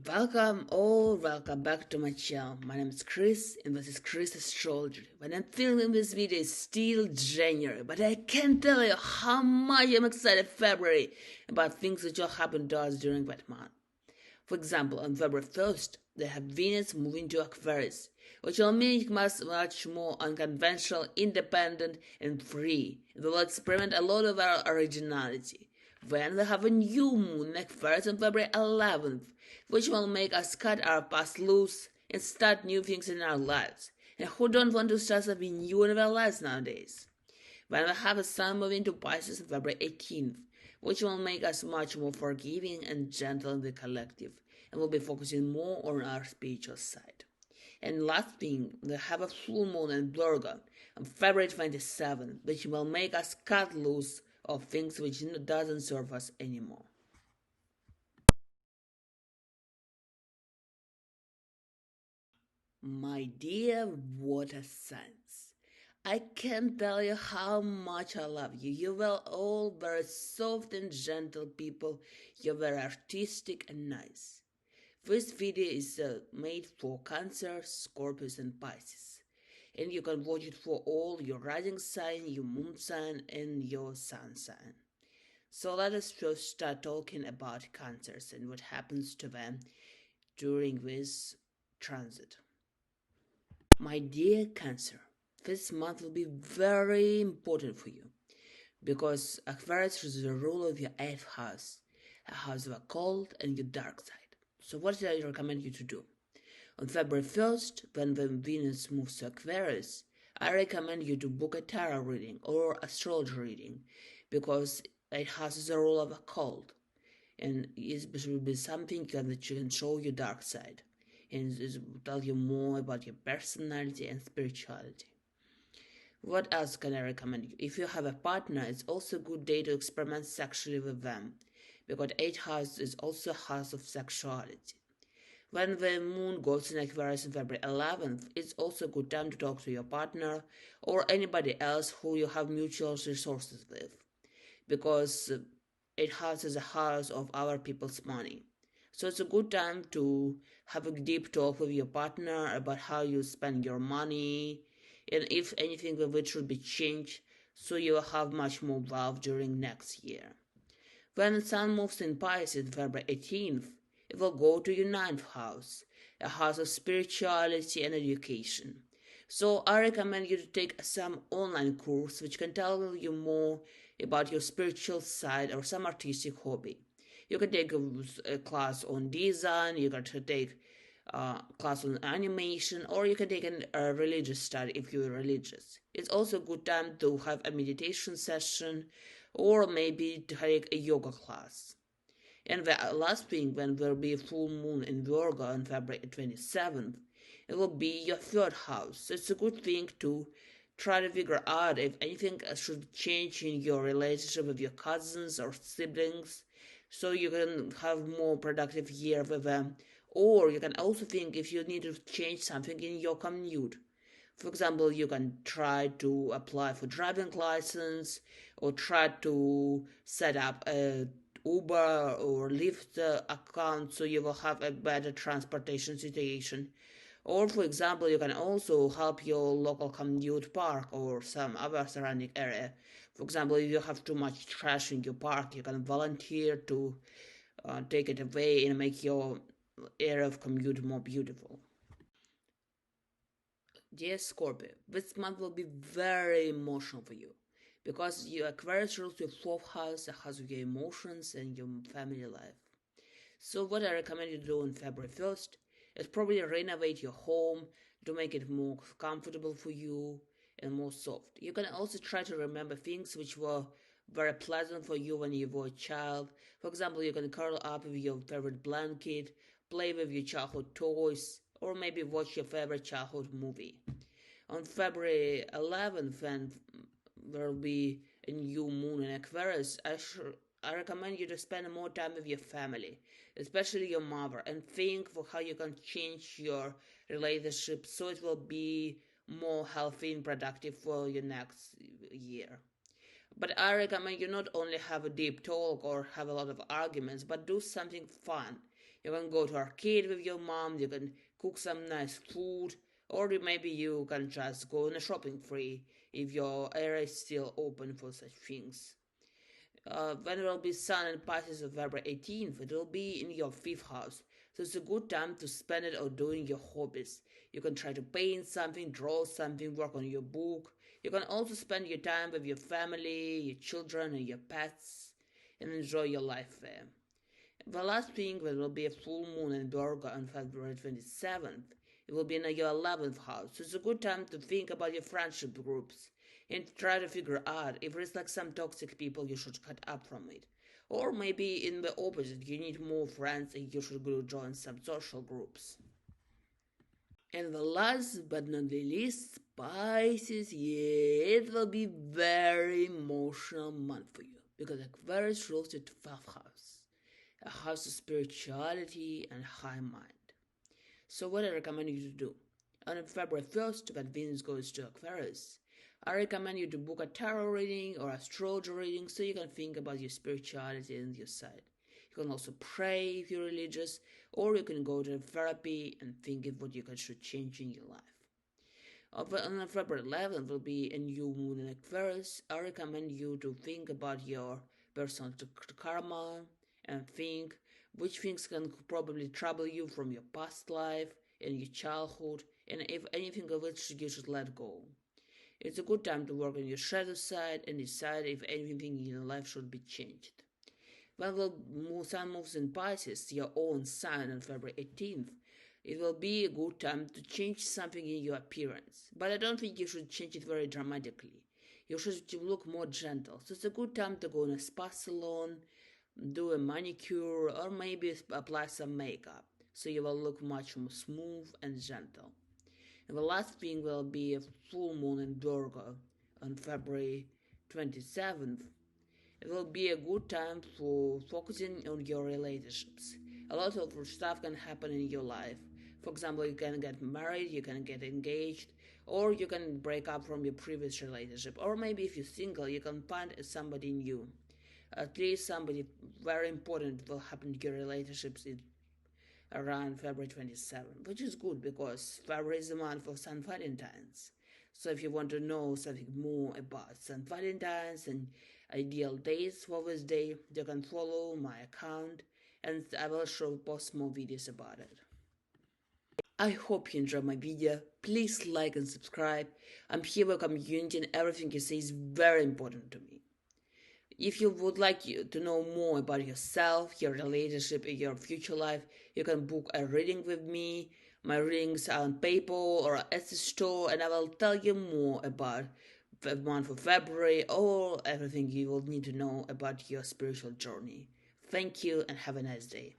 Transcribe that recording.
Welcome back to my channel. My name is Chris and this is Chris Astrology. When I'm filming this video, it's still January, but I can't tell you how much I'm excited February about things that will happen to us during that month. For example, on February 1st, they have Venus moving to Aquarius, which will make us much more unconventional, independent, and free. They will experiment a lot of our originality. Then they have a new moon in Aquarius on February 11th, which will make us cut our past loose and start new things in our lives. And who don't want to start something new in their lives nowadays? Then we have a Sun moving to Pisces on February 18th, which will make us much more forgiving and gentle in the collective, and we'll be focusing more on our spiritual side. And last thing, we have a full moon in Virgo on February 27th, which will make us cut loose of things which doesn't serve us anymore. My dear water signs, I can't tell you how much I love you. You were all very soft and gentle people. You're very artistic and nice. This video is made for Cancer, Scorpios and Pisces. And you can watch it for all your rising sign, your moon sign and your sun sign. So let us first start talking about Cancers and what happens to them during this transit. My dear Cancer, this month will be very important for you because Aquarius is the ruler of your 8th house, a house of occult and your dark side. So what do I recommend you to do? On February 1st, when the Venus moves to Aquarius, I recommend you to book a tarot reading or astrology reading because it has the role of occult and it will be something that you can show your dark side and it will tell you more about your personality and spirituality. What else can I recommend you? If you have a partner, it's also a good day to experiment sexually with them because 8th house is also a house of sexuality. When the moon goes in Aquarius on February 11th, it's also a good time to talk to your partner or anybody else who you have mutual resources with because it is a house of our people's money. So it's a good time to have a deep talk with your partner about how you spend your money and if anything with it should be changed so you will have much more wealth during next year. When the Sun moves in Pisces on February 18th, it will go to your 9th house, a house of spirituality and education. So I recommend you to take some online course which can tell you more about your spiritual side or some artistic hobby. You can take a class on design, you can take a class on animation, or you can take a religious study if you're religious. It's also a good time to have a meditation session or maybe to take a yoga class. And the last thing, when there will be a full moon in Virgo on February 27th, it will be your 3rd house. So it's a good thing to try to figure out if anything should change in your relationship with your cousins or siblings so you can have more productive year with them. Or you can also think if you need to change something in your commute. For example, you can try to apply for driving license or try to set up a Uber or Lyft account so you will have a better transportation situation. Or for example, you can also help your local commute park or some other surrounding area. For example, if you have too much trash in your park, you can volunteer to take it away and make your area of commute more beautiful. Dear Scorpio, this month will be very emotional for you because your Aquarius rules your 4th house, the house of your emotions and your family life. So what I recommend you do on February 1st is probably renovate your home to make it more comfortable for you and more soft. You can also try to remember things which were very pleasant for you when you were a child. For example, you can curl up with your favorite blanket, play with your childhood toys, or maybe watch your favorite childhood movie. On February 11th, when there will be a new moon in Aquarius, I recommend you to spend more time with your family, especially your mother, and think for how you can change your relationship so it will be more healthy and productive for your next year. But I recommend you not only have a deep talk or have a lot of arguments, but do something fun. You can go to arcade with your mom, you can cook some nice food, or maybe you can just go on a shopping spree if your area is still open for such things. When it will be Sun and Pisces of February 18th, it will be in your fifth house. So it's a good time to spend it on doing your hobbies. You can try to paint something, draw something, work on your book. You can also spend your time with your family, your children, and your pets, and enjoy your life there. The last thing will be a full moon in Virgo on February 27th. It will be in your 11th house, so it's a good time to think about your friendship groups and try to figure out if there's like some toxic people you should cut up from it. Or maybe in the opposite, you need more friends and you should go join some social groups. And the last but not the least, Pisces, yeah, it will be very emotional month for you because Aquarius rules the 12th house, a house of spirituality and high mind. So what I recommend you to do? On February 1st, when Venus goes to Aquarius, I recommend you to book a tarot reading or astrology reading so you can think about your spirituality and your side. You can also pray if you're religious, or you can go to therapy and think of what you should change in your life. On February 11th will be a new moon in Aquarius. I recommend you to think about your personal karma and think which things can probably trouble you from your past life and your childhood, and if anything of which you should let go. It's a good time to work on your shadow side and decide if anything in your life should be changed. When the Sun moves in Pisces, your own sign, on February 18th, it will be a good time to change something in your appearance. But I don't think you should change it very dramatically. You should look more gentle. So it's a good time to go in a spa salon, do a manicure, or maybe apply some makeup. So you will look much more smooth and gentle. And the last thing will be a full moon in Virgo on February 27th. It will be a good time for focusing on your relationships. A lot of stuff can happen in your life. For example, you can get married, you can get engaged, or you can break up from your previous relationship. Or maybe if you're single, you can find somebody new. At least somebody very important will happen to your relationships around February 27th, which is good because February is the month for St. Valentine's. So if you want to know something more about St. Valentine's and ideal days for this day, you can follow my account and I will post more videos about it. I hope you enjoyed my video. Please like and subscribe. I'm here for community and everything you say is very important to me. If you would like to know more about yourself, your relationship, and your future life, you can book a reading with me. My readings are on PayPal or at the store, and I will tell you more about the month of February or everything you will need to know about your spiritual journey. Thank you and have a nice day.